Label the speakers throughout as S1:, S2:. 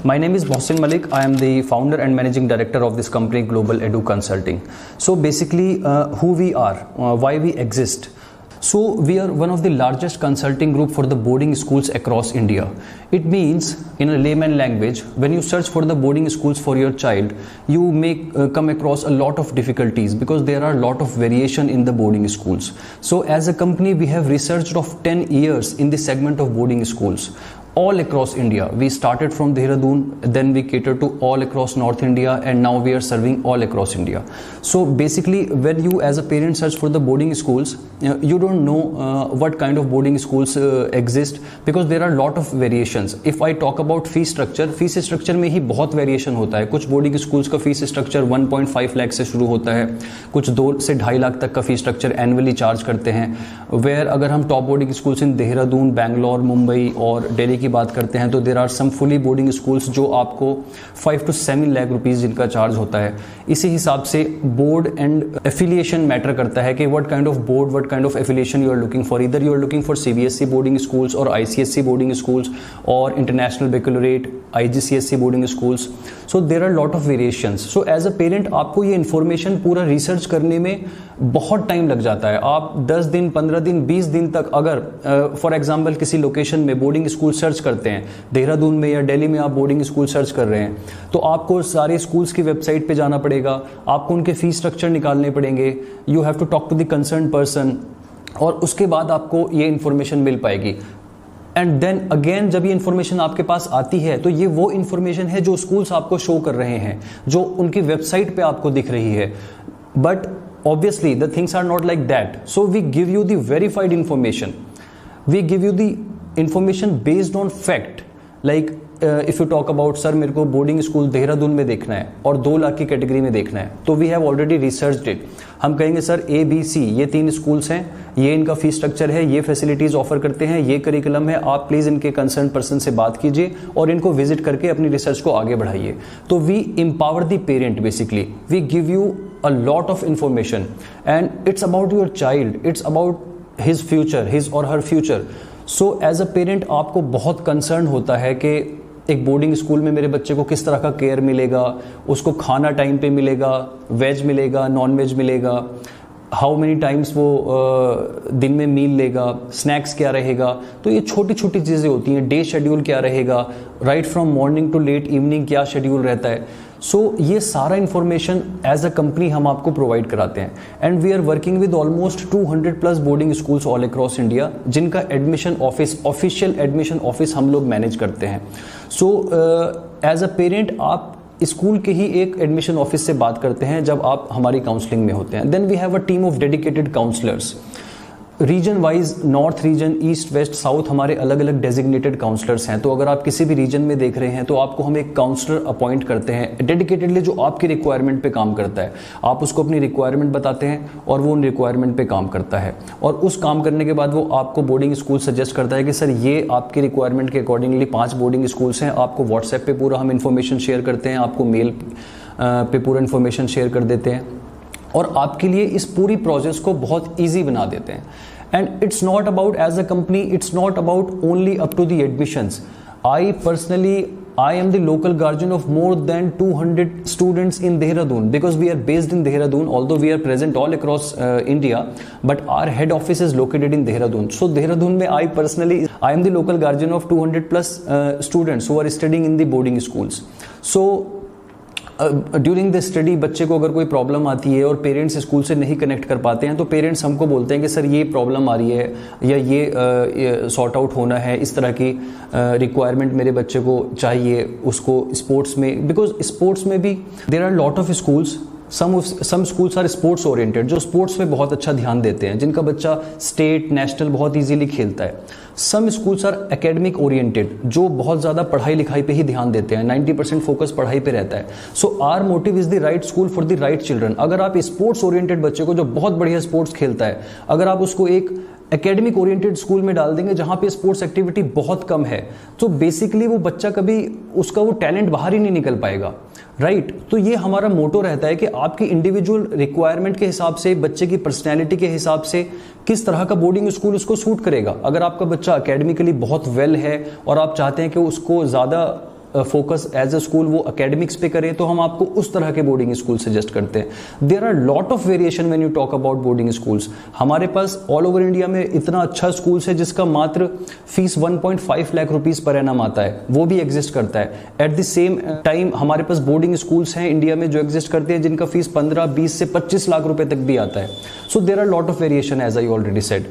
S1: My name is Mohsin Malik. I am the founder and managing director of this company, Global Edu Consulting. So basically, who we are, why we exist. So we are one of the largest consulting group for the boarding schools across India. It means, in a layman language, when you search for the boarding schools for your child, you may come across a lot of difficulties because there are a lot of variation in the boarding schools. So as a company, we have researched of 10 years in the segment of boarding schools. All across India. We started from Dehradun, then we cater to all across North India, and now we are serving all across India. So basically, when you as a parent search for the boarding schools, you don't know what kind of boarding schools exist because there are a lot of variations. If I talk about fee structure में ही बहुत variation होता है. कुछ boarding schools का fees structure 1.5 lakh से शुरू होता है, कुछ 2 से 2.5 लाख तक का फी स्ट्रक्चर एनुअली चार्ज करते हैं. वेयर अगर हम top boarding schools in Dehradun, Bangalore, Mumbai और दिल्ली की बात करते हैं तो there are some fully boarding schools जो आपको 5 to 7 लाख रुपीस जिनका चार्ज होता है. इसी हिसाब से बोर्ड एंड एफिलिएशन मैटर करता है कि what kind of board, what kind of affiliation you are looking for. इधर you are looking for CBSE boarding schools और आईसीएसई बोर्डिंग स्कूल्स और international baccalaureate, IGCSE boarding schools. So there are lot of variations. So as a parent आपको ये information पूरा research करने में बहुत time लग जाता है. आप 10 दिन, 15 दिन, 20 दिन तक अगर फॉर एग्जाम्पल किसी लोकेशन में बोर्डिंग स्कूल सर्च करते हैं, देहरादून में या दिल्ली में आप बोर्डिंग स्कूल सर्च कर रहे हैं, तो आपको सारे स्कूल्स की वेबसाइट पे जाना पड़ेगा, आपको उनके फीस स्ट्रक्चर निकालने पड़ेंगे, you have to talk to the concern person, और उसके बाद आपको ये इन्फॉर्मेशन मिल पाएगी. एंड देन अगेन जब ये इन्फॉर्मेशन आपके पास आती है तो ये वो इन्फॉर्मेशन है जो स्कूल्स आपको शो कर रहे हैं, जो उनकी वेबसाइट पे आपको दिख रही है. But obviously the things are not like that, so we give you the verified information, we give you the information based on fact. Like if you talk about sir मेरे को बोर्डिंग स्कूल देहरादून में देखना है और 2 लाख की category में देखना है, तो we have already researched it. हम कहेंगे सर ABC ये 3 स्कूल्स हैं, ये इनका फीस स्ट्रक्चर है, ये फैसिलिटीज ऑफर करते हैं, ये करिकुलम है, आप प्लीज इनके कंसर्न पर्सन से बात कीजिए और इनको विजिट करके अपनी रिसर्च को आगे बढ़ाइए. तो we empower the parent, basically we give you a lot of information and it's about your child, it's about his future, his or her future. So as a parent आपको बहुत concern होता है कि एक बोर्डिंग स्कूल में मेरे बच्चे को किस तरह का केयर मिलेगा, उसको खाना टाइम पे मिलेगा, वेज मिलेगा, नॉन वेज मिलेगा, हाउ मेनी टाइम्स वो दिन में मील लेगा, स्नैक्स क्या रहेगा. तो ये छोटी छोटी चीज़ें होती हैं. डे शेड्यूल क्या रहेगा, right from morning to late evening क्या शेड्यूल रहता है. सो ये सारा इन्फॉर्मेशन एज अ कंपनी हम आपको प्रोवाइड कराते हैं. And we are working with almost 200+ boarding schools all across India, जिनका admission office, official admission office हम लोग मैनेज करते हैं. सो एज अ पेरेंट आप स्कूल के ही एक एडमिशन ऑफिस से बात करते हैं जब आप हमारी काउंसलिंग में होते हैं. Then we have a team of dedicated counsellors. Region wise, north region, east, west, south, हमारे अलग अलग डेजिग्नेटेड काउंसलर्स हैं. तो अगर आप किसी भी रीजन में देख रहे हैं तो आपको हम एक काउंसलर अपॉइंट करते हैं डेडिकेटेडली, जो आपकी रिक्वायरमेंट पे काम करता है. आप उसको अपनी रिक्वायरमेंट बताते हैं और वो उन रिक्वायरमेंट पे काम करता है, और उस काम करने के बाद वो आपको बोर्डिंग स्कूल सजेस्ट करता है कि सर ये आपकी रिक्वायरमेंट के अकॉर्डिंगली 5 बोर्डिंग स्कूल्स हैं. आपको व्हाट्सएप पे पूरा हम इन्फॉर्मेशन शेयर करते हैं, आपको मेल पे पूरा इन्फॉर्मेशन शेयर कर देते हैं और आपके लिए इस पूरी प्रोसेस को बहुत ईजी बना देते हैं. And it's not about, as a company, it's not about only up to the admissions. I am the local guardian of more than 200 students in Dehradun, because we are based in Dehradun, although we are present all across India, but our head office is located in Dehradun. So Dehradun mein I am the local guardian of 200+ students who are studying in the boarding schools. So during the study बच्चे को अगर कोई problem आती है और parents school से नहीं connect कर पाते हैं, तो पेरेंट्स हमको बोलते हैं कि सर ये प्रॉब्लम आ रही है या ये सॉर्ट आउट होना है, इस तरह की रिक्वायरमेंट मेरे बच्चे को चाहिए. उसको स्पोर्ट्स में, बिकॉज स्पोर्ट्स में भी there are lot of schools, some schools are sports oriented, जो स्पोर्ट्स में बहुत अच्छा ध्यान देते हैं, जिनका बच्चा स्टेट, नेशनल बहुत इजीली खेलता है. Some schools are academic oriented, जो बहुत ज़्यादा पढ़ाई लिखाई पे ही ध्यान देते हैं, 90% फोकस पढ़ाई पे रहता है. So our motive is the right school for the right children. अगर आप स्पोर्ट्स ओरिएंटेड बच्चे को, जो बहुत बढ़िया स्पोर्ट्स खेलता है, अगर आप उसको एक एकेडमिक ओरिएंटेड स्कूल में डाल देंगे जहां पे स्पोर्ट्स एक्टिविटी बहुत कम है, तो बेसिकली वो बच्चा कभी उसका वो टैलेंट बाहर ही नहीं निकल पाएगा. राइट. तो ये हमारा मोटो रहता है कि आपकी इंडिविजुअल रिक्वायरमेंट के हिसाब से, बच्चे की पर्सनैलिटी के हिसाब से किस तरह का बोर्डिंग स्कूल उसको सूट करेगा. अगर आपका बच्चा एकेडमिकली बहुत वेल है और आप चाहते हैं कि उसको ज़्यादा फोकस एज अ स्कूल वो एकेडमिक्स पे करें तो हम आपको उस तरह के बोर्डिंग स्कूल सजेस्ट करते हैं। There are lot of variation when you talk about boarding schools. हमारे पास ऑल ओवर इंडिया में इतना अच्छा स्कूल्स है जिसका मात्र fees 1.5 lakh rupees per annum आता है, वो भी एग्जिस्ट करता है। एट द सेम टाइम हमारे पास बोर्डिंग स्कूल्स हैं इंडिया में जो एग्जिस्ट करते हैं जिनका फीस 15, 20 से 25 लाख रुपए तक भी आता है। So there are lot of variation as I already said.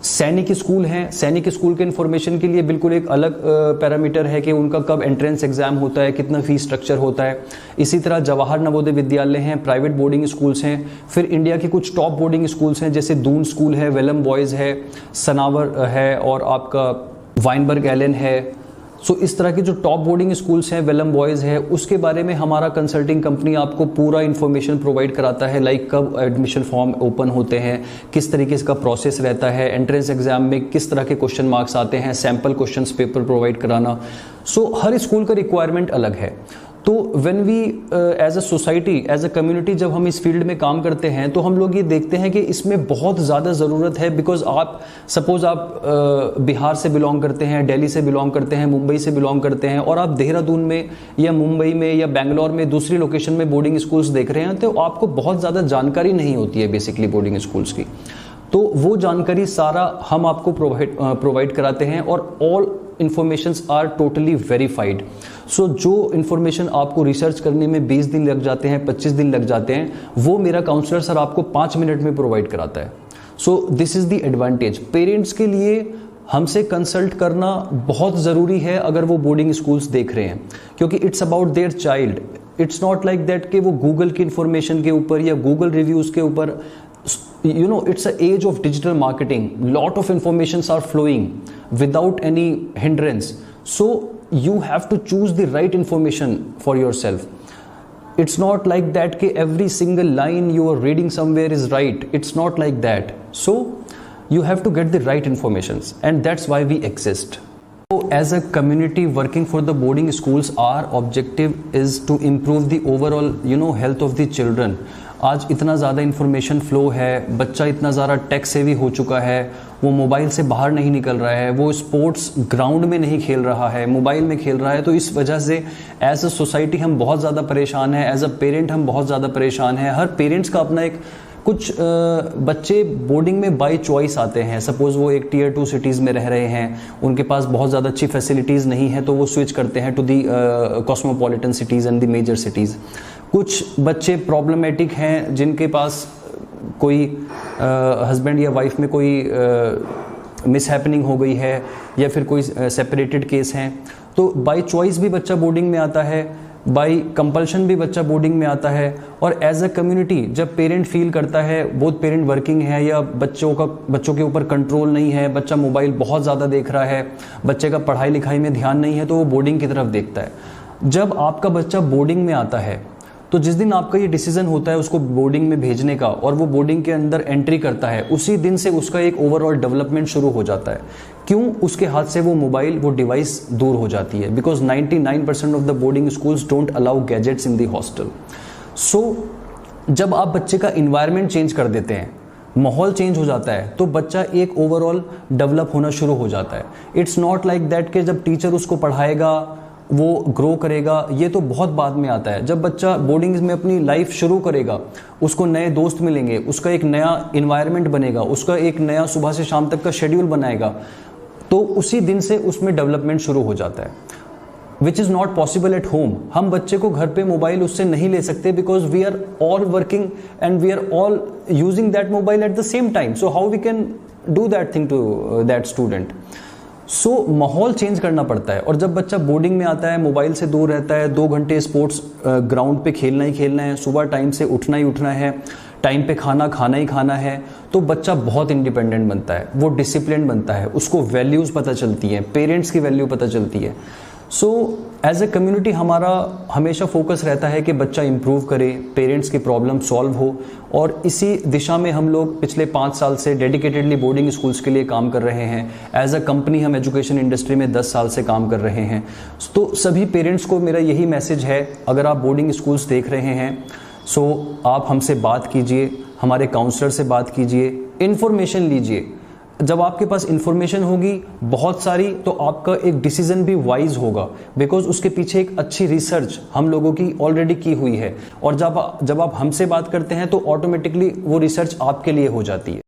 S1: Sainik school हैं, सैनिक स्कूल के इन्फॉर्मेशन के लिए बिल्कुल एक अलग पैरामीटर है कि उनका कब एंट्रेंस एग्जाम होता है, कितना फीस स्ट्रक्चर होता है। इसी तरह जवाहर नवोदय विद्यालय हैं, प्राइवेट बोर्डिंग स्कूल्स हैं। फिर इंडिया की कुछ टॉप बोर्डिंग स्कूल्स हैं जैसे दून स्कूल है, वेलम बॉयज़ है, सनावर है और आपका वाइनबर्ग एलन है। सो इस तरह के जो टॉप बोर्डिंग स्कूल्स हैं, वेलम बॉयज़ है, उसके बारे में हमारा कंसल्टिंग कंपनी आपको पूरा इन्फॉर्मेशन प्रोवाइड कराता है। लाइक कब एडमिशन फॉर्म ओपन होते हैं, किस तरीके से का प्रोसेस रहता है, एंट्रेंस एग्जाम में किस तरह के क्वेश्चन मार्क्स आते हैं, सैम्पल क्वेश्चन पेपर प्रोवाइड कराना। सो हर स्कूल का रिक्वायरमेंट अलग है। तो when we as a society, as a community जब हम इस फील्ड में काम करते हैं तो हम लोग ये देखते हैं कि इसमें बहुत ज़्यादा ज़रूरत है। बिकॉज आप सपोज आप बिहार से बिलोंग करते हैं, दिल्ली से बिलोंग करते हैं, मुंबई से बिलोंग करते हैं और आप देहरादून में या मुंबई में या बेंगलोर में दूसरी लोकेशन में बोर्डिंग स्कूल्स देख रहे हैं, तो आपको बहुत ज़्यादा जानकारी नहीं होती है बेसिकली बोर्डिंग स्कूल्स की। तो वो जानकारी सारा हम आपको प्रोवाइड कराते हैं और all informations are totally verified. So जो इंफॉर्मेशन आपको रिसर्च करने में 20 दिन लग जाते हैं, 25 दिन लग जाते हैं, वो मेरा काउंसलर सर आपको 5 मिनट में प्रोवाइड कराता है। So this is the advantage. Parents के लिए हमसे कंसल्ट करना बहुत ज़रूरी है अगर वो बोर्डिंग स्कूल्स देख रहे हैं, क्योंकि it's about their child. It's not like that कि वो गूगल की इंफॉर्मेशन के ऊपर या गूगल रिव्यूज़ के ऊपर, you know, it's an age of digital marketing. Lot of informations are flowing without any hindrance. So you have to choose the right information for yourself. It's not like that कि every single line you are reading somewhere is right. It's not like that. So you have to get the right informations, and that's why we exist. So as a community working for the boarding schools, our objective is to improve the overall, health of the children. आज इतना ज़्यादा information flow है, बच्चा इतना ज़्यादा tech savvy हो चुका है, वो मोबाइल से बाहर नहीं निकल रहा है, वो स्पोर्ट्स ग्राउंड में नहीं खेल रहा है, मोबाइल में खेल रहा है। तो इस वजह से एज अ सोसाइटी हम बहुत ज़्यादा परेशान हैं, एज अ पेरेंट हम बहुत ज़्यादा परेशान हैं। हर पेरेंट्स का अपना एक, कुछ बच्चे बोर्डिंग में बाय चॉइस आते हैं। सपोज़ वो एक टियर 2 सिटीज़ में रह रहे हैं, उनके पास बहुत ज़्यादा अच्छी फैसिलिटीज़ नहीं है, तो वो स्विच करते हैं to the cosmopolitan cities and the major cities. कुछ बच्चे प्रॉब्लमेटिक हैं जिनके पास कोई हस्बैंड या वाइफ में कोई मिसहैपनिंग हो गई है या फिर कोई सेपरेटेड केस हैं, तो बाय चॉइस भी बच्चा बोर्डिंग में आता है, बाय कंपल्शन भी बच्चा बोर्डिंग में आता है। और एज अ कम्युनिटी जब पेरेंट फील करता है, बोथ पेरेंट वर्किंग है या बच्चों के ऊपर कंट्रोल नहीं है, बच्चा मोबाइल बहुत ज़्यादा देख रहा है, बच्चे का पढ़ाई लिखाई में ध्यान नहीं है, तो वो बोर्डिंग की तरफ देखता है। जब आपका बच्चा बोर्डिंग में आता है तो जिस दिन आपका ये डिसीजन होता है उसको बोर्डिंग में भेजने का और वो बोर्डिंग के अंदर एंट्री करता है, उसी दिन से उसका एक ओवरऑल डेवलपमेंट शुरू हो जाता है। क्यों? उसके हाथ से वो मोबाइल, वो डिवाइस दूर हो जाती है। Because 99% of the boarding schools don't allow gadgets in the hostel. So जब आप बच्चे का इन्वायरमेंट चेंज कर देते हैं, माहौल चेंज हो जाता है, तो बच्चा एक ओवरऑल डेवलप होना शुरू हो जाता है। इट्स नॉट लाइक दैट कि जब टीचर उसको पढ़ाएगा वो ग्रो करेगा, ये तो बहुत बाद में आता है। जब बच्चा बोर्डिंग में अपनी लाइफ शुरू करेगा, उसको नए दोस्त मिलेंगे, उसका एक नया इन्वायरमेंट बनेगा, उसका एक नया सुबह से शाम तक का शेड्यूल बनाएगा, तो उसी दिन से उसमें डेवलपमेंट शुरू हो जाता है, which is not possible at home. हम बच्चे को घर पे मोबाइल उससे नहीं ले सकते because we are all working and we are all using that mobile at the same time. So how we can do that thing to that student. So माहौल चेंज करना पड़ता है। और जब बच्चा बोर्डिंग में आता है, मोबाइल से दूर रहता है, 2 घंटे स्पोर्ट्स ग्राउंड पे खेलना ही खेलना है, सुबह टाइम से उठना ही उठना है, टाइम पे खाना ही खाना है, तो बच्चा बहुत इंडिपेंडेंट बनता है, वो डिसिप्लिन बनता है, उसको वैल्यूज़ पता चलती हैं, पेरेंट्स की वैल्यू पता चलती है। सो एज ए कम्युनिटी हमारा हमेशा फोकस रहता है कि बच्चा इम्प्रूव करे, पेरेंट्स की प्रॉब्लम सॉल्व हो, और इसी दिशा में हम लोग पिछले 5 साल से डेडिकेटेडली बोर्डिंग स्कूल्स के लिए काम कर रहे हैं। एज अ कंपनी हम एजुकेशन इंडस्ट्री में 10 साल से काम कर रहे हैं। तो सभी पेरेंट्स को मेरा यही मैसेज है, अगर आप बोर्डिंग स्कूल्स देख रहे हैं, सो आप हमसे बात कीजिए, हमारे काउंसलर से बात कीजिए, इन्फॉर्मेशन लीजिए। जब आपके पास इंफॉर्मेशन होगी बहुत सारी, तो आपका एक डिसीजन भी वाइज होगा, बिकॉज उसके पीछे एक अच्छी रिसर्च हम लोगों की ऑलरेडी की हुई है। और जब आप हमसे बात करते हैं तो ऑटोमेटिकली वो रिसर्च आपके लिए हो जाती है।